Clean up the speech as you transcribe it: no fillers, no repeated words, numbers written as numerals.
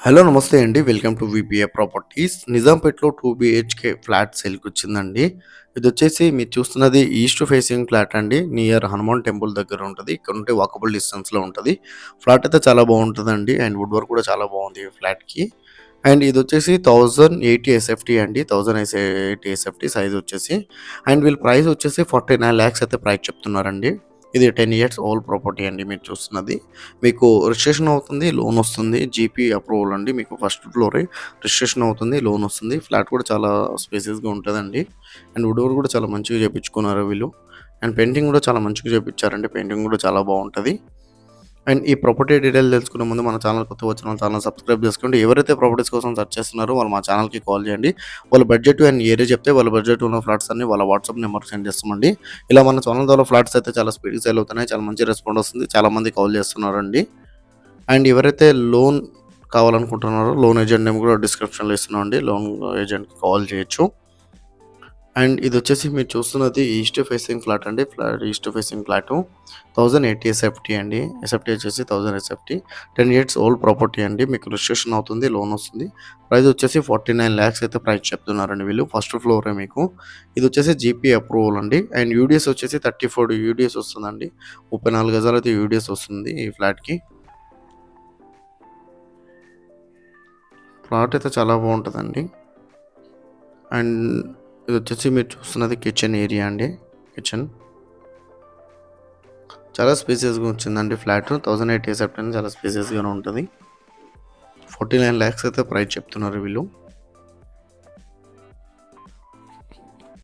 Hello నమస్తే అండి. Welcome to VPA properties. నిజాంపేటలో 2 బీహెచ్‌కే ఫ్లాట్ సేల్‌కొచ్చిందండి. ఇదొచ్చేసి మీరు చూస్తున్నది ఈస్ట్ ఫేసింగ్ ఫ్లాట్ అండి. నియర్ హనుమాన్ టెంపుల్ దగ్గర ఉంటది. ఇక్కడ నుండి వాకబుల్ డిస్టెన్స్‌లో ఉంటది. ఫ్లాట్ అయితే చాలా బావుంటదండి. అండ్ వుడ్ వర్క్ కూడా చాలా బావుంది ఈ ఫ్లాట్‌కి. అండ్ ఇదొచ్చేసి 1080 ఎస్ఎఫ్టీ అండి. 1080 ఎస్ఎఫ్టీ సైజ్ వచ్చేసి. అండ్ వీళ్ళ ప్రైస్ వచ్చేసి 49 లాక్స్ అయితే ప్రైస్ చెప్తున్నారండి. ఇది 10 ఇయర్స్ ఓల్డ్ ప్రాపర్టీ అండి మీరు చూస్తున్నది. మీకు రిజిస్ట్రేషన్ అవుతుంది, లోన్ వస్తుంది. జీపీ అప్రూవల్ అండి. మీకు ఫస్ట్ ఫ్లోరే రిజిస్ట్రేషన్ అవుతుంది, లోన్ వస్తుంది. ఫ్లాట్ కూడా చాలా స్పేసియస్‌గా ఉంటదండి. అండ్ వుడ్ వర్క్ కూడా చాలా మంచిగా చేపించుకున్నారు వీళ్ళు. అండ్ పెయింటింగ్ కూడా చాలా మంచిగా చేపించారండి. పెయింటింగ్ కూడా చాలా బావుంటది. అండ్ ఈ ప్రాపర్టీ డీటెయిల్ తెలుసుకునే ముందు మన ఛానల్ కొత్తగా వచ్చిన ఛానల్ సబ్స్క్రైబ్ చేసుకోండి. ఎవరైతే ప్రాపర్టీస్ కోసం సెర్చ్ చేస్తున్నారో వాళ్ళు మా ఛానల్‌కి కాల్ చేయండి. వాళ్ళ బడ్జెట్ అండ్ ఏరియా చెప్తే వాళ్ళ బడ్జెట్ ఉన్న ఫ్లాట్స్ అన్ని వాళ్ళ వాట్సాప్ నెంబర్‌కి సెండ్ చేస్తామండి. ఇలా మన ఛానల్ ద్వారా ఫ్లాట్స్ అయితే చాలా స్పీడ్‌గా సేల్ అవుతున్నాయి. చాలా మంచి రెస్పాండ్ వస్తుంది. చాలా మంది కాల్ చేస్తున్నారండి. అండ్ ఎవరైతే లోన్ కావాలనుకుంటున్నారో లోన్ ఏజెంట్ నేమ్ కూడా డిస్క్రిప్షన్‌లో ఇస్తున్నామండి. లోన్ ఏజెంట్‌కి కాల్ చేయొచ్చు. అండ్ ఇదొచ్చేసి మీరు చూస్తున్నది ఈస్ట్ ఫేసింగ్ ఫ్లాట్ అండి. ఈస్ట్ ఫేసింగ్ ఫ్లాటు 1080 ఎస్ఎఫ్టీ అండి. ఎస్ఎఫ్టీ వచ్చేసి 1000 ఎస్ఎఫ్టీ. 10 ఇయర్స్ ఓల్డ్ ప్రాపర్టీ అండి. మీకు రిజిస్ట్రేషన్ అవుతుంది, లోన్ వస్తుంది. ప్రైస్ వచ్చేసి 49 లాక్స్ అయితే ప్రైస్ చెప్తున్నారండి వీళ్ళు. ఫస్ట్ ఫ్లోరే మీకు. ఇది వచ్చేసి జీపీ అప్రూవల్ అండి. అండ్ యూడిఎస్ వచ్చేసి 34 యూడిఎస్ వస్తుందండి. 34 గజాలు అయితే యూడిఎస్ వస్తుంది ఈ ఫ్లాట్‌కి. ఫ్లాట్ అయితే చాలా బావుంటదండి. అండ్ ఇదొచ్చేసి మీరు చూస్తున్నది కిచెన్ ఏరియా అండి. కిచెన్. చాలా స్పేసియస్‌గా వచ్చిందండి ఫ్లాట్. 1080 ఎస్ఎఫ్టీ అని చాలా స్పేసియస్‌గానే ఉంటది. 49 లాక్స్ అయితే ప్రైస్ చెప్తున్నారు వీళ్ళు.